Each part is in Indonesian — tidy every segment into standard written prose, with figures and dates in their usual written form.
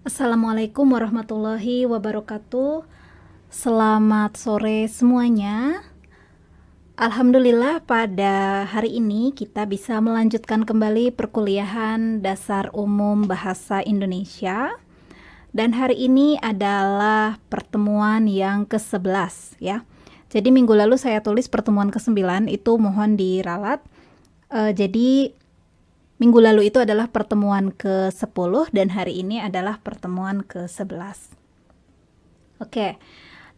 Assalamualaikum warahmatullahi wabarakatuh. Selamat sore semuanya. Alhamdulillah pada hari ini kita bisa melanjutkan kembali perkuliahan dasar umum bahasa Indonesia. Dan hari ini adalah pertemuan yang ke-11 ya. Jadi minggu lalu saya tulis pertemuan ke-9, itu mohon diralat. Jadi minggu lalu itu adalah pertemuan ke-10 dan hari ini adalah pertemuan ke-11. Oke.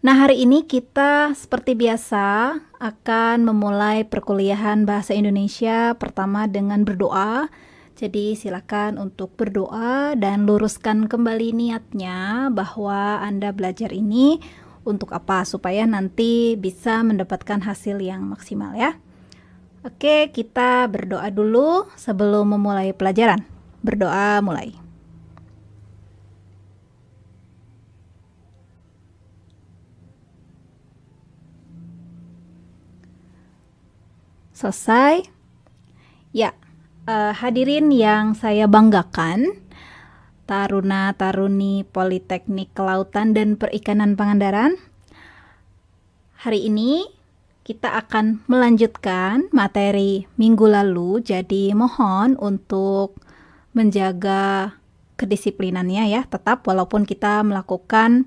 Nah, hari ini kita seperti biasa akan memulai perkuliahan bahasa Indonesia pertama dengan berdoa. Jadi silakan untuk berdoa dan luruskan kembali niatnya bahwa Anda belajar ini untuk apa, supaya nanti bisa mendapatkan hasil yang maksimal ya. Oke, kita berdoa dulu sebelum memulai pelajaran. Berdoa mulai. Selesai? Ya, hadirin yang saya banggakan, Taruna-Taruni Politeknik Kelautan dan Perikanan Pangandaran. Hari ini kita akan melanjutkan materi minggu lalu, jadi mohon untuk menjaga kedisiplinannya ya, tetap walaupun kita melakukan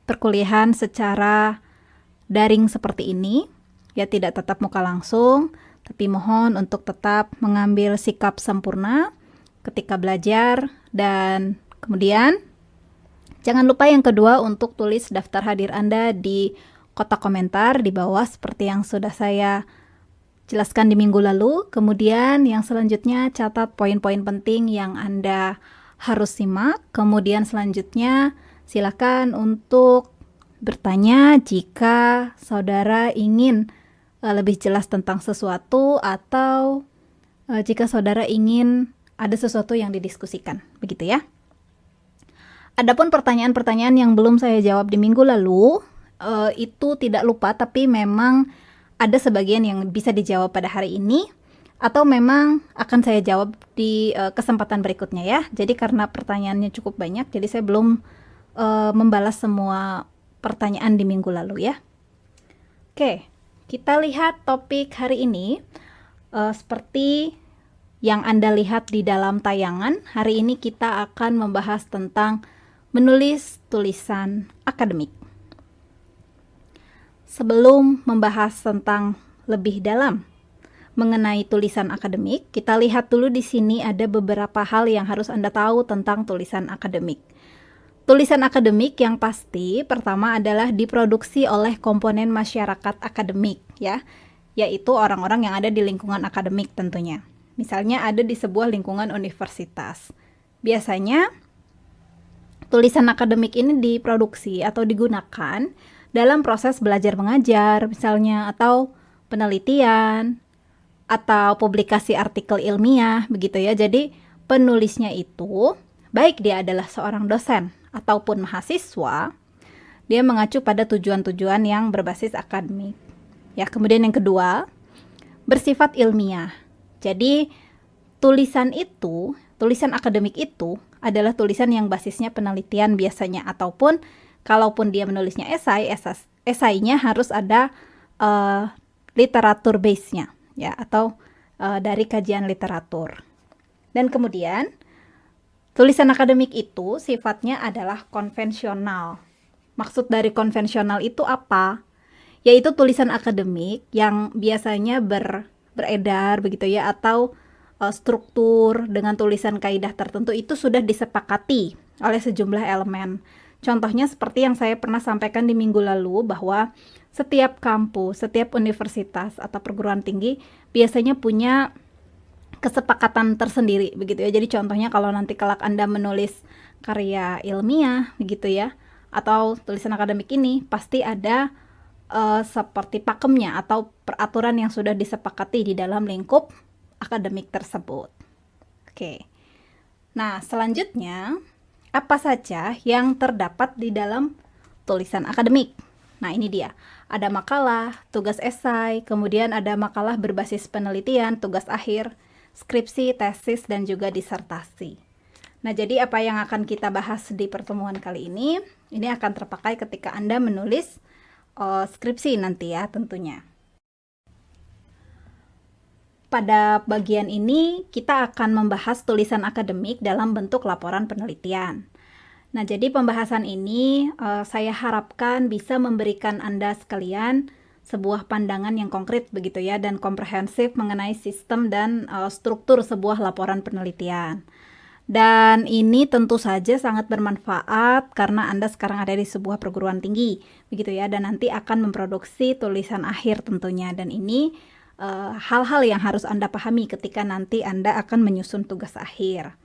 perkuliahan secara daring seperti ini, ya tidak tatap muka langsung, tapi mohon untuk tetap mengambil sikap sempurna ketika belajar. Dan kemudian jangan lupa yang kedua untuk tulis daftar hadir Anda di kotak komentar di bawah seperti yang sudah saya jelaskan di minggu lalu. Kemudian yang selanjutnya catat poin-poin penting yang Anda harus simak. Kemudian selanjutnya silakan untuk bertanya jika saudara ingin lebih jelas tentang sesuatu, atau jika saudara ingin ada sesuatu yang didiskusikan, begitu ya. Adapun pertanyaan-pertanyaan yang belum saya jawab di minggu lalu, itu tidak lupa, tapi memang ada sebagian yang bisa dijawab pada hari ini, atau memang akan saya jawab di kesempatan berikutnya ya. Jadi karena pertanyaannya cukup banyak, jadi saya belum membalas semua pertanyaan di minggu lalu ya. Oke, kita lihat topik hari ini. Seperti yang Anda lihat di dalam tayangan, hari ini kita akan membahas tentang menulis tulisan akademik. Sebelum membahas tentang lebih dalam mengenai tulisan akademik, kita lihat dulu di sini ada beberapa hal yang harus Anda tahu tentang tulisan akademik. Tulisan akademik yang pasti pertama adalah diproduksi oleh komponen masyarakat akademik ya, yaitu orang-orang yang ada di lingkungan akademik tentunya. Misalnya ada di sebuah lingkungan universitas. Biasanya tulisan akademik ini diproduksi atau digunakan dalam proses belajar mengajar misalnya, atau penelitian, atau publikasi artikel ilmiah begitu ya. Jadi penulisnya itu baik dia adalah seorang dosen ataupun mahasiswa, dia mengacu pada tujuan-tujuan yang berbasis akademik. Ya, kemudian yang kedua, bersifat ilmiah. Jadi tulisan akademik itu adalah tulisan yang basisnya penelitian biasanya, ataupun kalaupun dia menulisnya esainya harus ada literatur base-nya ya, atau dari kajian literatur. Dan kemudian tulisan akademik itu sifatnya adalah konvensional. Maksud dari konvensional itu apa? Yaitu tulisan akademik yang biasanya beredar begitu ya, atau struktur dengan tulisan kaidah tertentu itu sudah disepakati oleh sejumlah elemen. Contohnya seperti yang saya pernah sampaikan di minggu lalu, bahwa setiap kampus, setiap universitas atau perguruan tinggi biasanya punya kesepakatan tersendiri begitu ya. Jadi contohnya kalau nanti kelak Anda menulis karya ilmiah begitu ya, atau tulisan akademik ini pasti ada seperti pakemnya atau peraturan yang sudah disepakati di dalam lingkup akademik tersebut. Oke. Nah, selanjutnya apa saja yang terdapat di dalam tulisan akademik? Nah, ini dia. Ada makalah, tugas esai, kemudian ada makalah berbasis penelitian, tugas akhir, skripsi, tesis, dan juga disertasi. Nah, jadi apa yang akan kita bahas di pertemuan kali ini akan terpakai ketika Anda menulis skripsi nanti ya tentunya. Pada bagian ini kita akan membahas tulisan akademik dalam bentuk laporan penelitian. Nah, jadi pembahasan ini saya harapkan bisa memberikan Anda sekalian sebuah pandangan yang konkret begitu ya dan komprehensif mengenai sistem dan struktur sebuah laporan penelitian. Dan ini tentu saja sangat bermanfaat karena Anda sekarang ada di sebuah perguruan tinggi, begitu ya, dan nanti akan memproduksi tulisan akhir tentunya. Dan ini hal-hal yang harus Anda pahami ketika nanti Anda akan menyusun tugas akhir.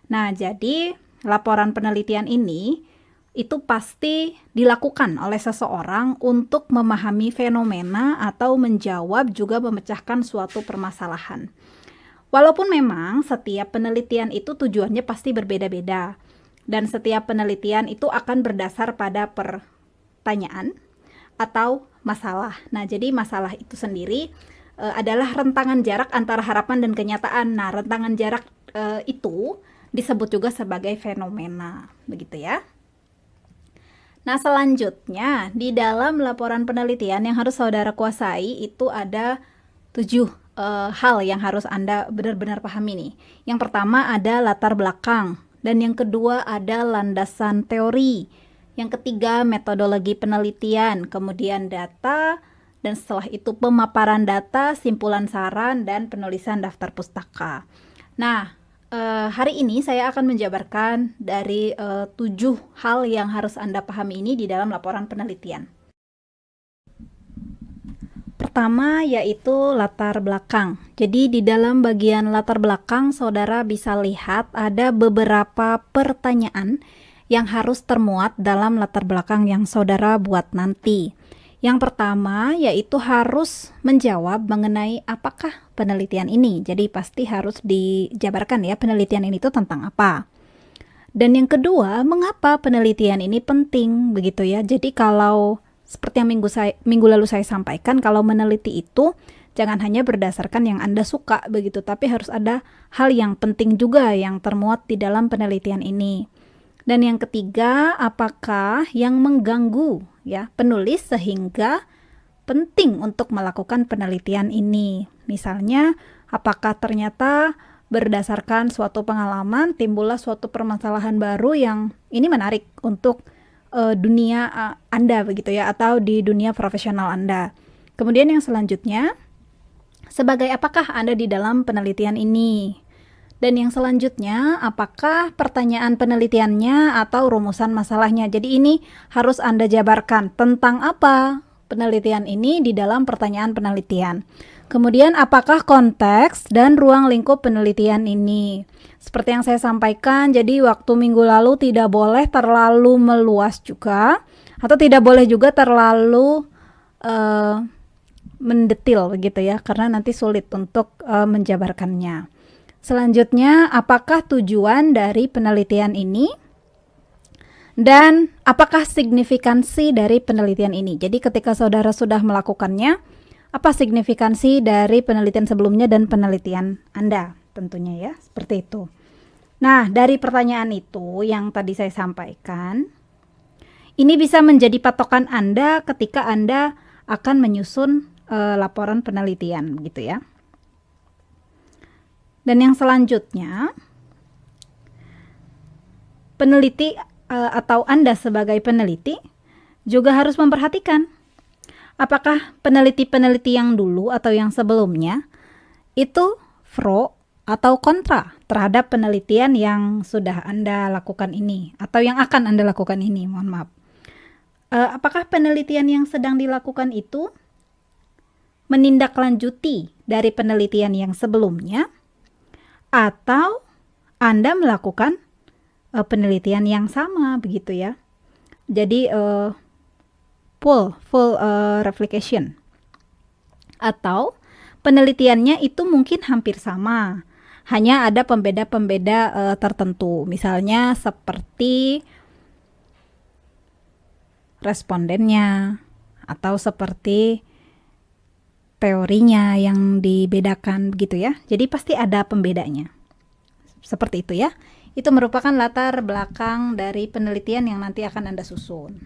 Nah, jadi laporan penelitian ini itu pasti dilakukan oleh seseorang untuk memahami fenomena atau menjawab juga memecahkan suatu permasalahan. Walaupun memang setiap penelitian itu tujuannya pasti berbeda-beda, dan setiap penelitian itu akan berdasar pada pertanyaan atau masalah. Nah, jadi masalah itu sendiri adalah rentangan jarak antara harapan dan kenyataan. Nah, rentangan jarak itu disebut juga sebagai fenomena, begitu ya. Nah, selanjutnya di dalam laporan penelitian yang harus saudara kuasai itu ada 7 hal yang harus Anda benar-benar pahami nih. Yang pertama ada latar belakang, dan yang kedua ada landasan teori. Yang ketiga metodologi penelitian, kemudian data, dan setelah itu pemaparan data, simpulan saran, dan penulisan daftar pustaka. Nah, hari ini saya akan menjabarkan dari 7 hal yang harus Anda pahami ini di dalam laporan penelitian. Pertama yaitu latar belakang. Jadi di dalam bagian latar belakang saudara bisa lihat ada beberapa pertanyaan yang harus termuat dalam latar belakang yang saudara buat nanti. Yang pertama yaitu harus menjawab mengenai apakah penelitian ini. Jadi pasti harus dijabarkan ya penelitian ini itu tentang apa. Dan yang kedua, mengapa penelitian ini penting begitu ya. Jadi kalau seperti yang minggu lalu saya sampaikan, kalau meneliti itu jangan hanya berdasarkan yang Anda suka begitu, tapi harus ada hal yang penting juga yang termuat di dalam penelitian ini. Dan yang ketiga, apakah yang mengganggu ya penulis sehingga penting untuk melakukan penelitian ini. Misalnya, apakah ternyata berdasarkan suatu pengalaman timbullah suatu permasalahan baru yang ini menarik untuk dunia Anda begitu ya, atau di dunia profesional Anda. Kemudian yang selanjutnya, sebagai apakah Anda di dalam penelitian ini? Dan yang selanjutnya, apakah pertanyaan penelitiannya atau rumusan masalahnya? Jadi ini harus Anda jabarkan tentang apa penelitian ini di dalam pertanyaan penelitian. Kemudian apakah konteks dan ruang lingkup penelitian ini? Seperti yang saya sampaikan, jadi waktu minggu lalu tidak boleh terlalu meluas juga, atau tidak boleh juga terlalu mendetil begitu ya, karena nanti sulit untuk menjabarkannya. Selanjutnya, apakah tujuan dari penelitian ini? Dan apakah signifikansi dari penelitian ini? Jadi ketika saudara sudah melakukannya, apa signifikansi dari penelitian sebelumnya dan penelitian Anda? Tentunya ya, seperti itu. Nah, dari pertanyaan itu yang tadi saya sampaikan, ini bisa menjadi patokan Anda ketika Anda akan menyusun laporan penelitian, gitu ya. Dan yang selanjutnya, peneliti atau Anda sebagai peneliti juga harus memperhatikan apakah peneliti-peneliti yang dulu atau yang sebelumnya itu pro atau kontra terhadap penelitian yang sudah Anda lakukan ini atau yang akan Anda lakukan ini, mohon maaf. Apakah penelitian yang sedang dilakukan itu menindaklanjuti dari penelitian yang sebelumnya atau Anda melakukan penelitian yang sama begitu ya. Jadi full replication, atau penelitiannya itu mungkin hampir sama, hanya ada pembeda-pembeda tertentu, misalnya seperti respondennya atau seperti teorinya yang dibedakan begitu ya. Jadi pasti ada pembedanya. Seperti itu ya. Itu merupakan latar belakang dari penelitian yang nanti akan Anda susun.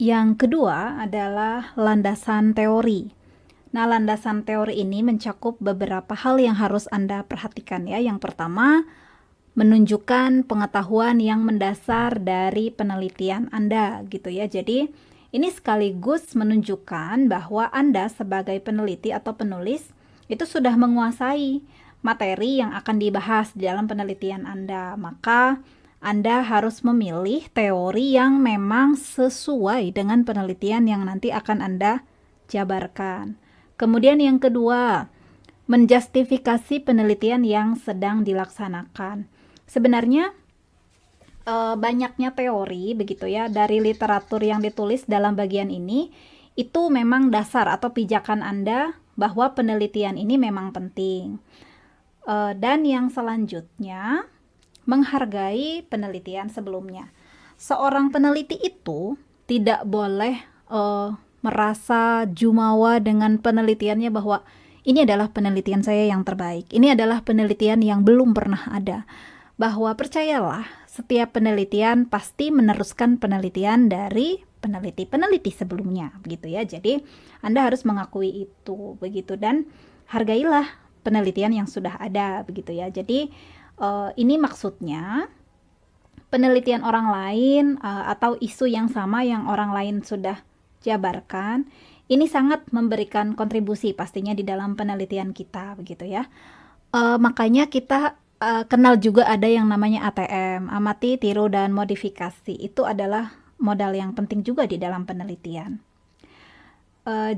Yang kedua adalah landasan teori. Nah, landasan teori ini mencakup beberapa hal yang harus Anda perhatikan ya. Yang pertama, menunjukkan pengetahuan yang mendasar dari penelitian Anda gitu ya. Jadi ini sekaligus menunjukkan bahwa Anda sebagai peneliti atau penulis itu sudah menguasai materi yang akan dibahas di dalam penelitian Anda. Maka Anda harus memilih teori yang memang sesuai dengan penelitian yang nanti akan Anda jabarkan. Kemudian yang kedua, menjustifikasi penelitian yang sedang dilaksanakan. Sebenarnya banyaknya teori begitu ya dari literatur yang ditulis dalam bagian ini itu memang dasar atau pijakan Anda bahwa penelitian ini memang penting. Dan yang selanjutnya, menghargai penelitian sebelumnya. Seorang peneliti itu tidak boleh merasa jumawa dengan penelitiannya bahwa ini adalah penelitian saya yang terbaik. Ini adalah penelitian yang belum pernah ada. Bahwa percayalah, setiap penelitian pasti meneruskan penelitian dari peneliti-peneliti sebelumnya, begitu ya. Jadi, Anda harus mengakui itu, begitu, dan hargailah penelitian yang sudah ada, begitu ya. Jadi, ini maksudnya penelitian orang lain atau isu yang sama yang orang lain sudah jabarkan, ini sangat memberikan kontribusi pastinya di dalam penelitian kita, begitu ya. Makanya kita kenal juga ada yang namanya ATM, amati, tiru, dan modifikasi. Itu adalah modal yang penting juga di dalam penelitian.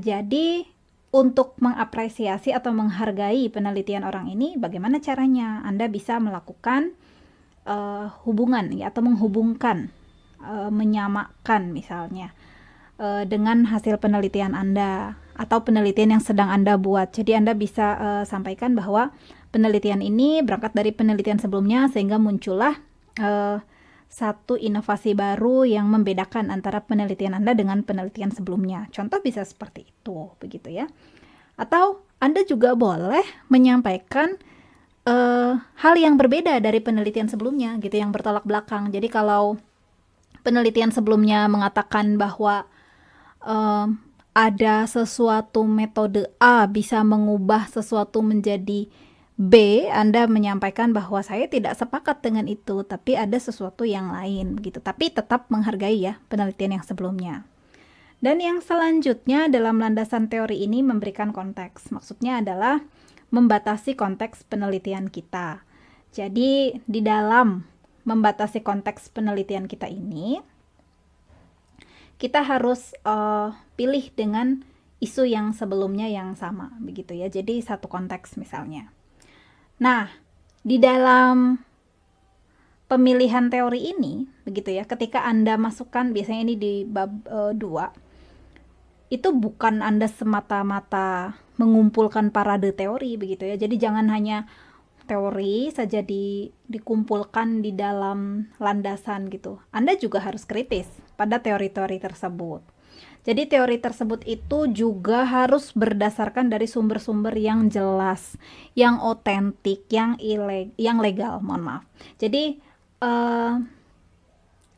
Jadi untuk mengapresiasi atau menghargai penelitian orang ini, bagaimana caranya? Anda bisa melakukan hubungan ya, atau menghubungkan, menyamakan misalnya dengan hasil penelitian Anda atau penelitian yang sedang Anda buat. Jadi Anda bisa sampaikan bahwa penelitian ini berangkat dari penelitian sebelumnya sehingga muncullah satu inovasi baru yang membedakan antara penelitian Anda dengan penelitian sebelumnya. Contoh bisa seperti itu, begitu ya. Atau Anda juga boleh menyampaikan hal yang berbeda dari penelitian sebelumnya, gitu, yang bertolak belakang. Jadi kalau penelitian sebelumnya mengatakan bahwa ada sesuatu metode A bisa mengubah sesuatu menjadi B, Anda menyampaikan bahwa saya tidak sepakat dengan itu, tapi ada sesuatu yang lain, begitu. Tapi tetap menghargai ya penelitian yang sebelumnya. Dan yang selanjutnya dalam landasan teori ini memberikan konteks. Maksudnya adalah membatasi konteks penelitian kita. Jadi di dalam membatasi konteks penelitian kita ini, kita harus pilih dengan isu yang sebelumnya yang sama, begitu ya. Jadi satu konteks misalnya. Nah, di dalam pemilihan teori ini, begitu ya, ketika Anda masukkan, biasanya ini di bab 2, itu bukan Anda semata-mata mengumpulkan parade teori, begitu ya. Jadi jangan hanya teori saja dikumpulkan di dalam landasan gitu. Anda juga harus kritis pada teori-teori tersebut. Jadi teori tersebut itu juga harus berdasarkan dari sumber-sumber yang jelas, yang otentik, yang legal, mohon maaf. Jadi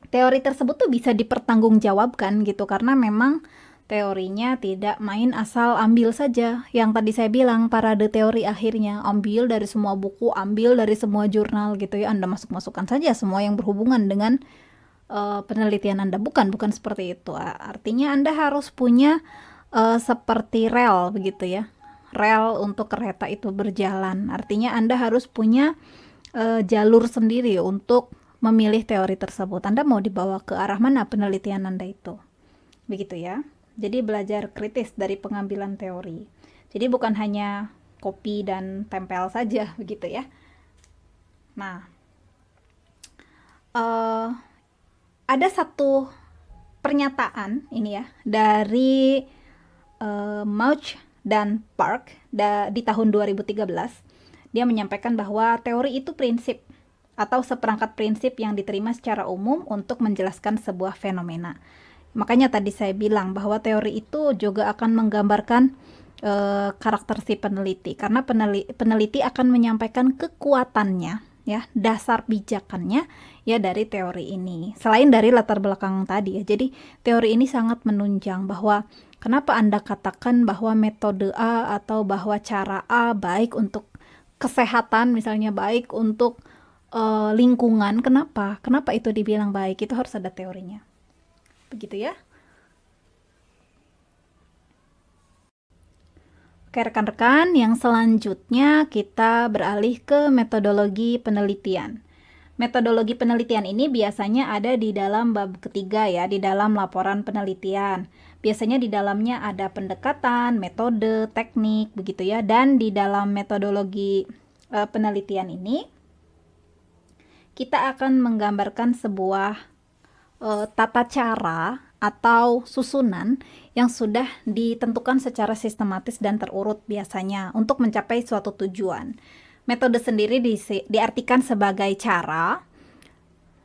teori tersebut tuh bisa dipertanggungjawabkan gitu, karena memang teorinya tidak main asal ambil saja. Yang tadi saya bilang, parade teori akhirnya ambil dari semua buku, ambil dari semua jurnal gitu ya. Anda masukkan saja semua yang berhubungan dengan penelitian Anda. Bukan seperti itu. Artinya Anda harus punya seperti rel begitu ya. Rel untuk kereta itu berjalan. Artinya Anda harus punya jalur sendiri untuk memilih teori tersebut. Anda mau dibawa ke arah mana penelitian Anda itu. Begitu ya. Jadi belajar kritis dari pengambilan teori. Jadi bukan hanya copy dan tempel saja begitu ya. Nah, ada satu pernyataan ini ya dari Mauch dan Park di tahun 2013. Dia menyampaikan bahwa teori itu prinsip atau seperangkat prinsip yang diterima secara umum untuk menjelaskan sebuah fenomena. Makanya tadi saya bilang bahwa teori itu juga akan menggambarkan karakter si peneliti, karena peneliti akan menyampaikan kekuatannya, ya, dasar pijakannya, ya, dari teori ini. Selain dari latar belakang tadi, ya, jadi teori ini sangat menunjang bahwa kenapa Anda katakan bahwa metode A atau bahwa cara A baik untuk kesehatan, misalnya baik untuk lingkungan. Kenapa itu dibilang baik? Itu harus ada teorinya, begitu ya. Oke rekan-rekan, yang selanjutnya kita beralih ke metodologi penelitian. Metodologi penelitian ini biasanya ada di dalam bab ketiga, ya, di dalam laporan penelitian. Biasanya di dalamnya ada pendekatan, metode, teknik, begitu ya. Dan di dalam metodologi penelitian ini kita akan menggambarkan sebuah tata cara atau susunan yang sudah ditentukan secara sistematis dan terurut biasanya untuk mencapai suatu tujuan. Metode sendiri diartikan sebagai cara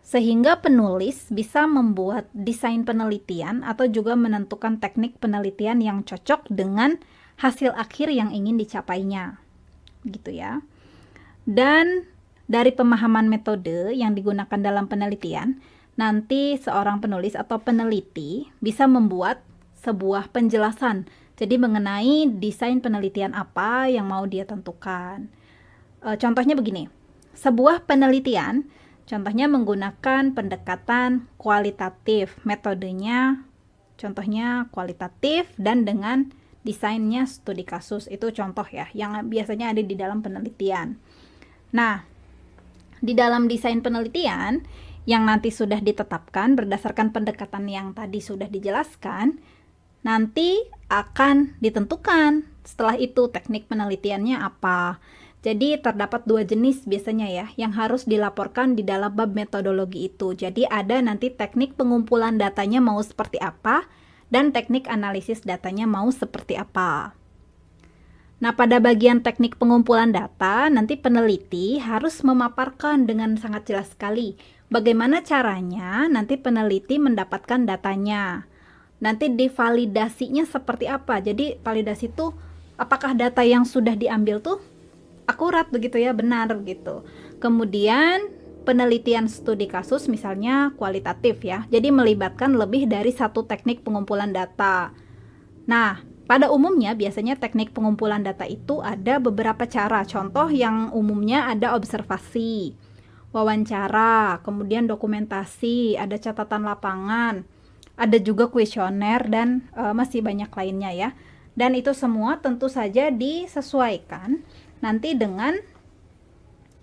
sehingga penulis bisa membuat desain penelitian atau juga menentukan teknik penelitian yang cocok dengan hasil akhir yang ingin dicapainya. Gitu ya. Dan dari pemahaman metode yang digunakan dalam penelitian, nanti seorang penulis atau peneliti bisa membuat sebuah penjelasan. Jadi mengenai desain penelitian apa yang mau dia tentukan. Contohnya begini, sebuah penelitian contohnya menggunakan pendekatan kualitatif, metodenya contohnya kualitatif dan dengan desainnya studi kasus. Itu contoh ya yang biasanya ada di dalam penelitian. Nah, di dalam desain penelitian yang nanti sudah ditetapkan berdasarkan pendekatan yang tadi sudah dijelaskan, nanti akan ditentukan setelah itu teknik penelitiannya apa. Jadi terdapat 2 jenis biasanya ya yang harus dilaporkan di dalam bab metodologi itu. Jadi ada nanti teknik pengumpulan datanya mau seperti apa dan teknik analisis datanya mau seperti apa. Nah, pada bagian teknik pengumpulan data, nanti peneliti harus memaparkan dengan sangat jelas sekali bagaimana caranya nanti peneliti mendapatkan datanya. Nanti divalidasinya seperti apa. Jadi, validasi itu apakah data yang sudah diambil tuh akurat begitu ya, benar gitu. Kemudian, penelitian studi kasus misalnya kualitatif ya. Jadi, melibatkan lebih dari satu teknik pengumpulan data. Nah, pada umumnya biasanya teknik pengumpulan data itu ada beberapa cara. Contoh yang umumnya ada observasi, wawancara, kemudian dokumentasi, ada catatan lapangan, ada juga kuesioner dan masih banyak lainnya ya. Dan itu semua tentu saja disesuaikan nanti dengan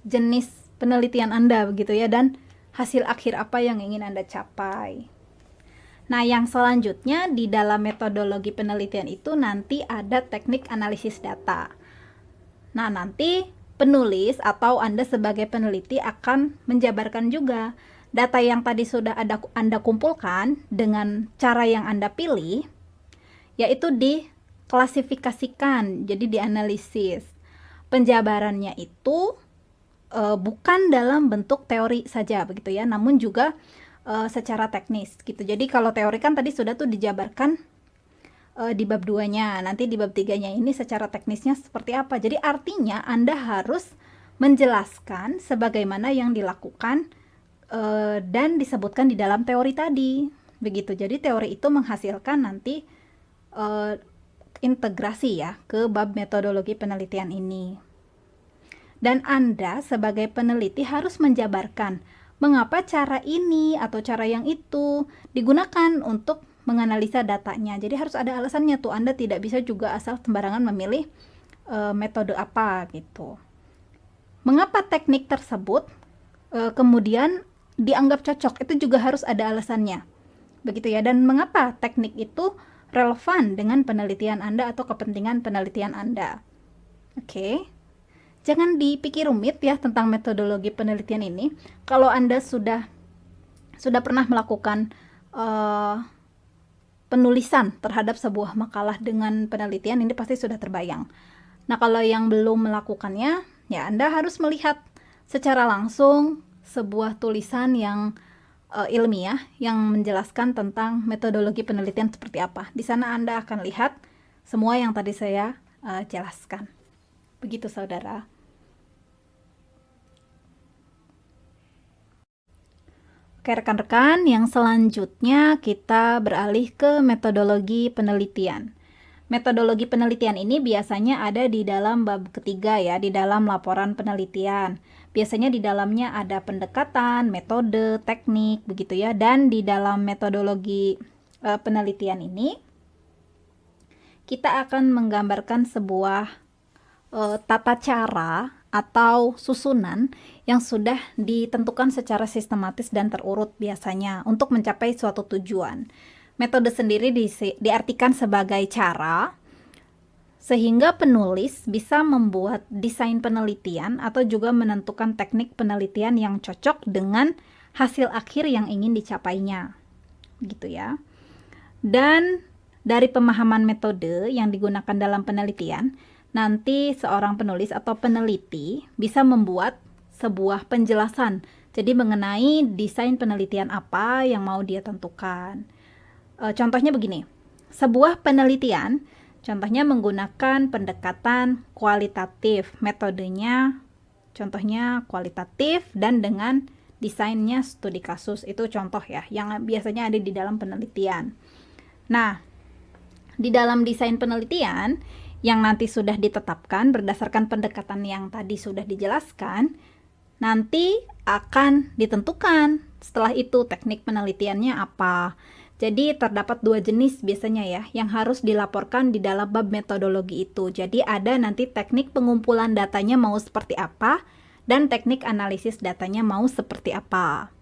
jenis penelitian Anda begitu ya dan hasil akhir apa yang ingin Anda capai. Nah, yang selanjutnya di dalam metodologi penelitian itu nanti ada teknik analisis data. Nah, nanti penulis atau Anda sebagai peneliti akan menjabarkan juga data yang tadi sudah Anda kumpulkan dengan cara yang Anda pilih, yaitu diklasifikasikan, jadi dianalisis. Penjabarannya itu bukan dalam bentuk teori saja begitu ya, namun juga secara teknis gitu. Jadi kalau teori kan tadi sudah tuh dijabarkan di bab 2-nya. Nanti di bab 3-nya ini secara teknisnya seperti apa. Jadi artinya Anda harus menjelaskan sebagaimana yang dilakukan dan disebutkan di dalam teori tadi. Begitu. Jadi teori itu menghasilkan nanti integrasi ya ke bab metodologi penelitian ini. Dan Anda sebagai peneliti harus menjabarkan mengapa cara ini atau cara yang itu digunakan untuk menganalisa datanya. Jadi harus ada alasannya tuh. Anda tidak bisa juga asal sembarangan memilih metode apa gitu. Mengapa teknik tersebut kemudian dianggap cocok? Itu juga harus ada alasannya. Begitu ya. Dan mengapa teknik itu relevan dengan penelitian Anda atau kepentingan penelitian Anda. Oke. Jangan dipikir rumit ya tentang metodologi penelitian ini. Kalau Anda sudah pernah melakukan penulisan terhadap sebuah makalah dengan penelitian, ini pasti sudah terbayang. Nah, kalau yang belum melakukannya, ya Anda harus melihat secara langsung sebuah tulisan yang ilmiah yang menjelaskan tentang metodologi penelitian seperti apa. Di sana Anda akan lihat semua yang tadi saya jelaskan. Begitu saudara. Oke rekan-rekan, yang selanjutnya kita beralih ke metodologi penelitian. Metodologi penelitian ini biasanya ada di dalam bab ketiga ya, di dalam laporan penelitian. Biasanya di dalamnya ada pendekatan, metode, teknik, begitu ya. Dan di dalam metodologi penelitian ini, kita akan menggambarkan sebuah tata cara atau susunan yang sudah ditentukan secara sistematis dan terurut biasanya untuk mencapai suatu tujuan. Metode sendiri diartikan sebagai cara sehingga penulis bisa membuat desain penelitian atau juga menentukan teknik penelitian yang cocok dengan hasil akhir yang ingin dicapainya. Gitu ya. Dan dari pemahaman metode yang digunakan dalam penelitian, nanti seorang penulis atau peneliti bisa membuat sebuah penjelasan. Jadi mengenai desain penelitian apa yang mau dia tentukan. Contohnya begini, sebuah penelitian contohnya menggunakan pendekatan kualitatif. Metodenya contohnya kualitatif dan dengan desainnya studi kasus. Itu contoh ya, yang biasanya ada di dalam penelitian. Nah, di dalam desain penelitian yang nanti sudah ditetapkan berdasarkan pendekatan yang tadi sudah dijelaskan, nanti akan ditentukan setelah itu teknik penelitiannya apa. Jadi terdapat 2 jenis biasanya ya yang harus dilaporkan di dalam bab metodologi itu. Jadi ada nanti teknik pengumpulan datanya mau seperti apa dan teknik analisis datanya mau seperti apa.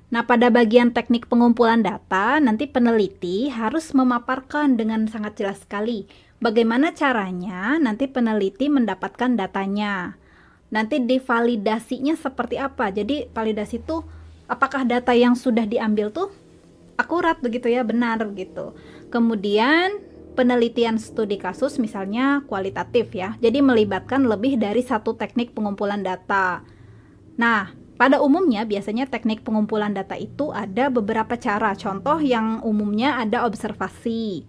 Nah, pada bagian teknik pengumpulan data, nanti peneliti harus memaparkan dengan sangat jelas sekali bagaimana caranya nanti peneliti mendapatkan datanya. Nanti divalidasinya seperti apa. Jadi validasi itu apakah data yang sudah diambil tuh akurat begitu ya, benar gitu. Kemudian penelitian studi kasus misalnya kualitatif ya. Jadi melibatkan lebih dari satu teknik pengumpulan data. Nah, pada umumnya biasanya teknik pengumpulan data itu ada beberapa cara. Contoh yang umumnya ada observasi,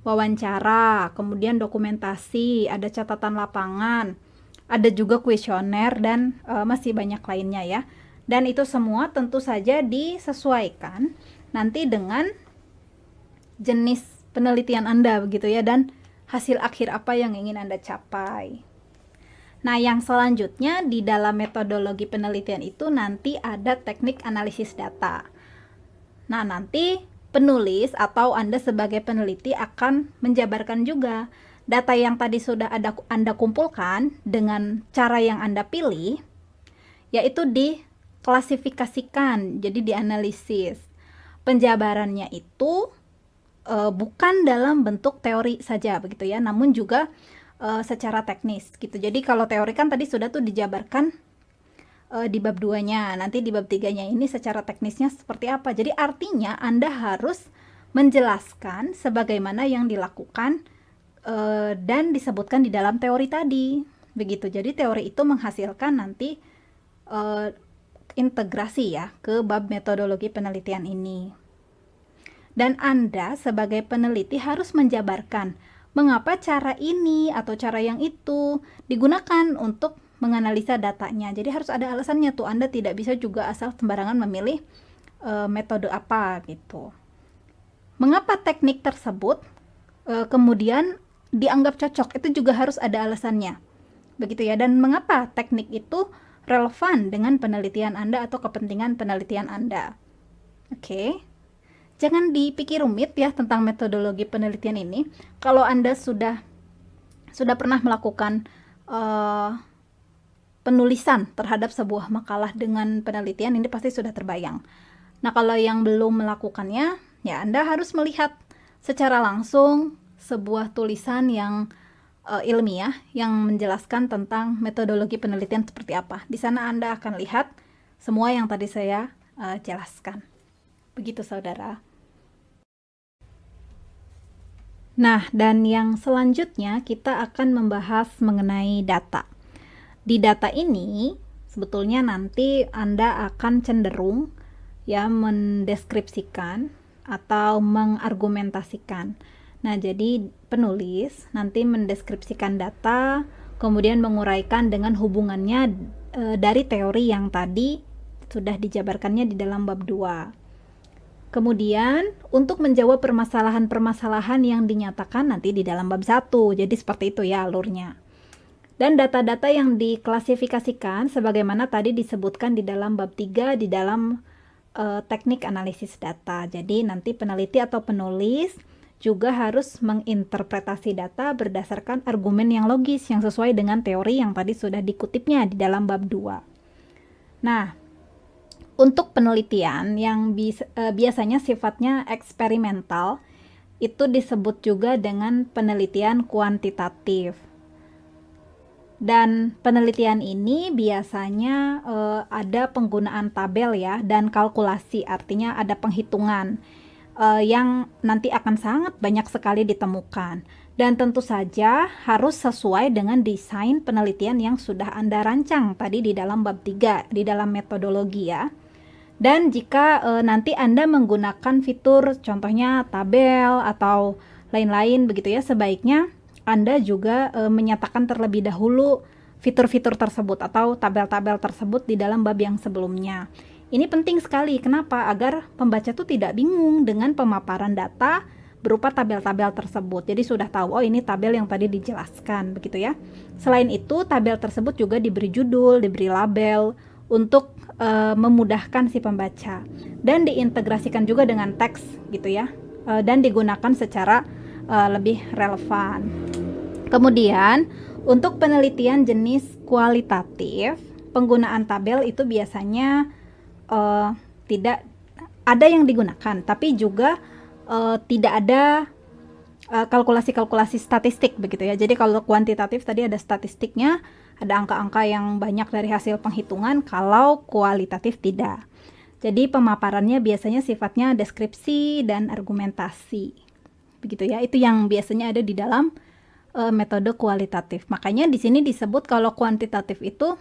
wawancara, kemudian dokumentasi, ada catatan lapangan, ada juga kuesioner dan masih banyak lainnya ya. Dan itu semua tentu saja disesuaikan nanti dengan jenis penelitian Anda begitu ya, dan hasil akhir apa yang ingin Anda capai. Nah, yang selanjutnya di dalam metodologi penelitian itu nanti ada teknik analisis data. Nah, nanti penulis atau Anda sebagai peneliti akan menjabarkan juga data yang tadi sudah Anda kumpulkan dengan cara yang Anda pilih, yaitu diklasifikasikan, jadi dianalisis. Penjabarannya itu bukan dalam bentuk teori saja begitu ya, namun juga secara teknis gitu. Jadi kalau teori kan tadi sudah tuh dijabarkan di bab 2-nya. Nanti di bab 3-nya ini secara teknisnya seperti apa. Jadi artinya Anda harus menjelaskan sebagaimana yang dilakukan dan disebutkan di dalam teori tadi. Begitu. Jadi teori itu menghasilkan nanti integrasi ya ke bab metodologi penelitian ini. Dan Anda sebagai peneliti harus menjabarkan mengapa cara ini atau cara yang itu digunakan untuk menganalisa datanya. Jadi harus ada alasannya tuh. Anda tidak bisa juga asal sembarangan memilih metode apa gitu. Mengapa teknik tersebut kemudian dianggap cocok, itu juga harus ada alasannya. Begitu ya. Dan mengapa teknik itu relevan dengan penelitian Anda atau kepentingan penelitian Anda. Oke. Jangan dipikir rumit ya tentang metodologi penelitian ini. Kalau Anda sudah pernah melakukan penulisan terhadap sebuah makalah dengan penelitian, ini pasti sudah terbayang. Nah, kalau yang belum melakukannya, ya Anda harus melihat secara langsung sebuah tulisan yang ilmiah yang menjelaskan tentang metodologi penelitian seperti apa. Di sana Anda akan lihat semua yang tadi saya jelaskan. Begitu saudara. Nah, dan yang selanjutnya kita akan membahas mengenai data. Di data ini sebetulnya nanti Anda akan cenderung ya mendeskripsikan atau mengargumentasikan. Nah, jadi penulis nanti mendeskripsikan data, kemudian menguraikan dengan hubungannya dari teori yang tadi sudah dijabarkannya di dalam bab 2. Kemudian, untuk menjawab permasalahan-permasalahan yang dinyatakan nanti di dalam bab 1. Jadi seperti itu ya alurnya. Dan data-data yang diklasifikasikan sebagaimana tadi disebutkan di dalam bab 3 di dalam teknik analisis data. Jadi nanti peneliti atau penulis juga harus menginterpretasi data berdasarkan argumen yang logis yang sesuai dengan teori yang tadi sudah dikutipnya di dalam bab 2. Nah, untuk penelitian yang biasanya sifatnya eksperimental, itu disebut juga dengan penelitian kuantitatif. Dan penelitian ini biasanya ada penggunaan tabel ya, dan kalkulasi, artinya ada penghitungan yang nanti akan sangat banyak sekali ditemukan. Dan tentu saja harus sesuai dengan desain penelitian yang sudah Anda rancang tadi di dalam bab 3, di dalam metodologi ya. Dan jika nanti Anda menggunakan fitur contohnya tabel atau lain-lain begitu ya, sebaiknya Anda juga menyatakan terlebih dahulu fitur-fitur tersebut atau tabel-tabel tersebut di dalam bab yang sebelumnya. Ini penting sekali, kenapa? Agar pembaca tuh tidak bingung dengan pemaparan data berupa tabel-tabel tersebut. Jadi sudah tahu, oh ini tabel yang tadi dijelaskan begitu ya. Selain itu, tabel tersebut juga diberi judul, diberi label untuk memudahkan si pembaca, dan diintegrasikan juga dengan teks gitu ya, dan digunakan secara lebih relevan. Kemudian untuk penelitian jenis kualitatif, penggunaan tabel itu biasanya tidak ada yang digunakan, tapi juga tidak ada kalkulasi-kalkulasi statistik begitu ya. Jadi kalau kuantitatif tadi ada statistiknya, ada angka-angka yang banyak dari hasil penghitungan, kalau kualitatif tidak. Jadi pemaparannya biasanya sifatnya deskripsi dan argumentasi. Begitu ya. Itu yang biasanya ada di dalam metode kualitatif. Makanya di sini disebut kalau kuantitatif itu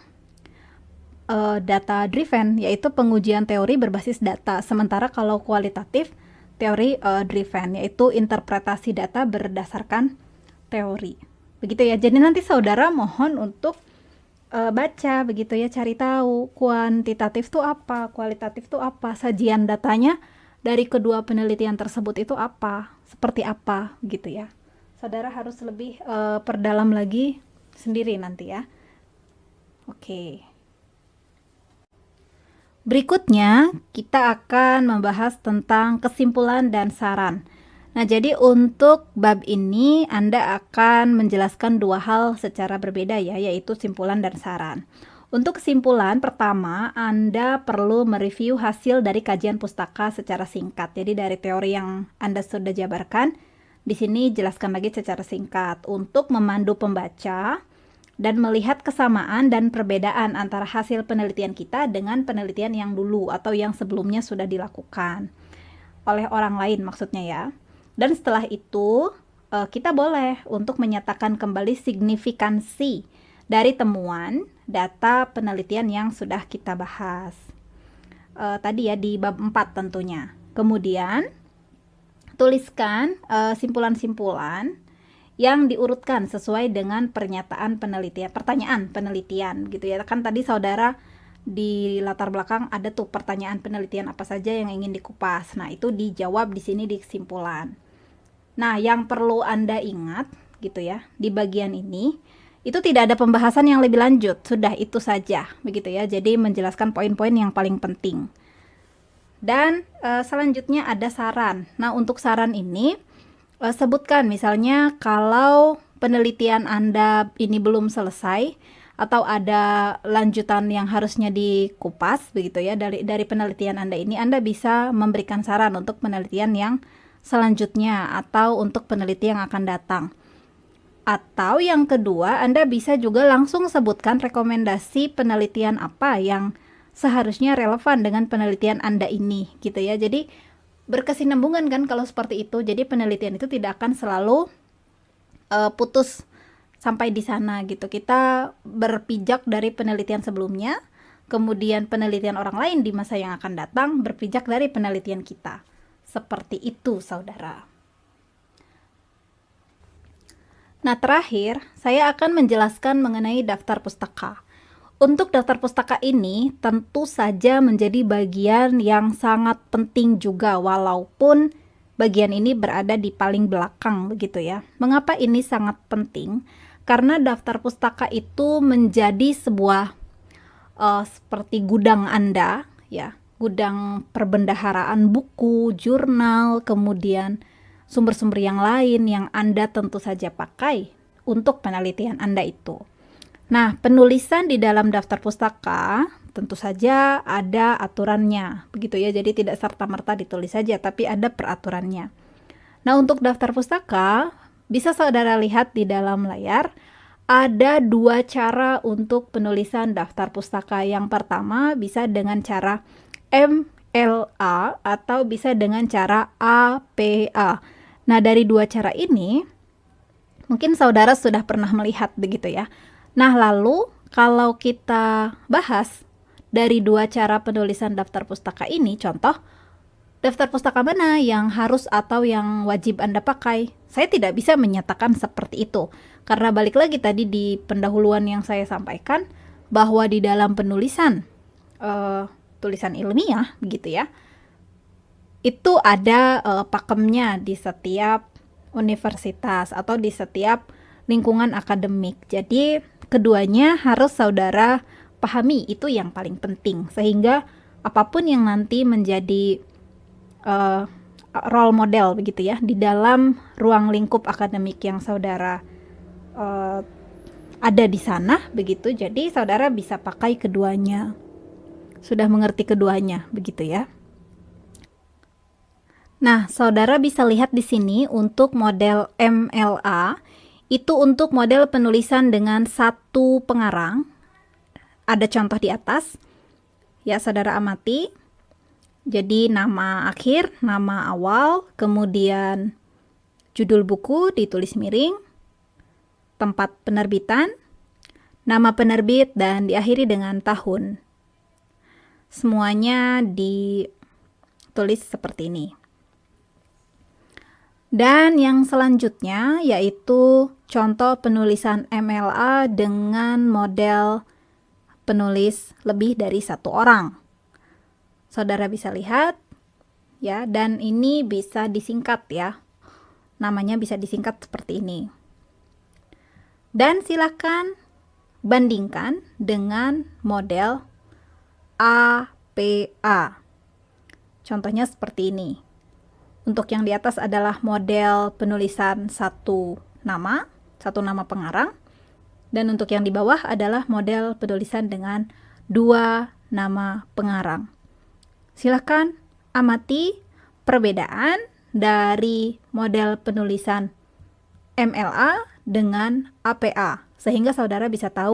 data driven, yaitu pengujian teori berbasis data. Sementara kalau kualitatif teori driven, yaitu interpretasi data berdasarkan teori. Begitu ya. Jadi nanti saudara mohon untuk baca begitu ya, cari tahu kuantitatif itu apa, kualitatif itu apa, sajian datanya dari kedua penelitian tersebut itu apa, seperti apa gitu ya. Saudara harus lebih perdalam lagi sendiri nanti ya. Oke. Berikutnya kita akan membahas tentang kesimpulan dan saran. Nah, jadi untuk bab ini Anda akan menjelaskan dua hal secara berbeda ya, yaitu simpulan dan saran. Untuk kesimpulan, pertama, Anda perlu mereview hasil dari kajian pustaka secara singkat. Jadi dari teori yang Anda sudah jabarkan, di sini jelaskan lagi secara singkat untuk memandu pembaca dan melihat kesamaan dan perbedaan antara hasil penelitian kita dengan penelitian yang dulu atau yang sebelumnya sudah dilakukan oleh orang lain maksudnya ya. Dan setelah itu kita boleh untuk menyatakan kembali signifikansi dari temuan data penelitian yang sudah kita bahas tadi ya di bab 4 tentunya. Kemudian tuliskan simpulan-simpulan yang diurutkan sesuai dengan pernyataan penelitian, pertanyaan penelitian gitu ya. Kan tadi saudara di latar belakang ada tuh pertanyaan penelitian apa saja yang ingin dikupas. Nah, itu dijawab di sini di kesimpulan. Nah, yang perlu Anda ingat gitu ya, di bagian ini itu tidak ada pembahasan yang lebih lanjut. Sudah itu saja begitu ya. Jadi menjelaskan poin-poin yang paling penting. Dan selanjutnya ada saran. Nah, untuk saran ini sebutkan misalnya kalau penelitian Anda ini belum selesai atau ada lanjutan yang harusnya dikupas begitu ya dari penelitian Anda ini, Anda bisa memberikan saran untuk penelitian yang selanjutnya atau untuk penelitian yang akan datang. Atau yang kedua, Anda bisa juga langsung sebutkan rekomendasi penelitian apa yang seharusnya relevan dengan penelitian Anda ini gitu ya. Jadi berkesinambungan kan kalau seperti itu. Jadi penelitian itu tidak akan selalu putus sampai di sana gitu. Kita berpijak dari penelitian sebelumnya, kemudian penelitian orang lain di masa yang akan datang berpijak dari penelitian kita. Seperti itu, saudara. Nah, terakhir, saya akan menjelaskan mengenai daftar pustaka. Untuk daftar pustaka ini tentu saja menjadi bagian yang sangat penting juga, walaupun bagian ini berada di paling belakang begitu ya. Mengapa ini sangat penting? Karena daftar pustaka itu menjadi sebuah seperti gudang Anda ya, gudang perbendaharaan buku, jurnal, kemudian sumber-sumber yang lain yang Anda tentu saja pakai untuk penelitian Anda itu. Nah, penulisan di dalam daftar pustaka tentu saja ada aturannya, begitu ya. Jadi tidak serta-merta ditulis saja, tapi ada peraturannya. Nah, untuk daftar pustaka, bisa saudara lihat di dalam layar, ada dua cara untuk penulisan daftar pustaka. Yang pertama bisa dengan cara MLA atau bisa dengan cara APA. Nah, dari dua cara ini, mungkin saudara sudah pernah melihat begitu ya. Nah, lalu kalau kita bahas dari dua cara penulisan daftar pustaka ini, contoh, daftar pustaka mana yang harus atau yang wajib Anda pakai? Saya tidak bisa menyatakan seperti itu. Karena balik lagi tadi di pendahuluan yang saya sampaikan, bahwa di dalam penulisan, tulisan ilmiah, begitu ya, itu ada pakemnya di setiap universitas atau di setiap lingkungan akademik. Jadi keduanya harus saudara pahami, itu yang paling penting. Sehingga apapun yang nanti menjadi role model begitu ya, di dalam ruang lingkup akademik yang saudara ada di sana begitu, jadi saudara bisa pakai keduanya. Sudah mengerti keduanya begitu ya. Nah, saudara bisa lihat di sini untuk model MLA, itu untuk model penulisan dengan satu pengarang. Ada contoh di atas. Ya, saudara amati. Jadi nama akhir, nama awal, kemudian judul buku ditulis miring, tempat penerbitan, nama penerbit, dan diakhiri dengan tahun. Semuanya ditulis seperti ini. Dan yang selanjutnya yaitu contoh penulisan MLA dengan model penulis lebih dari satu orang. Saudara bisa lihat ya, dan ini bisa disingkat ya. Namanya bisa disingkat seperti ini. Dan silakan bandingkan dengan model APA. Contohnya seperti ini. Untuk yang di atas adalah model penulisan satu nama pengarang. Dan untuk yang di bawah adalah model penulisan dengan dua nama pengarang. Silakan amati perbedaan dari model penulisan MLA dengan APA, sehingga saudara bisa tahu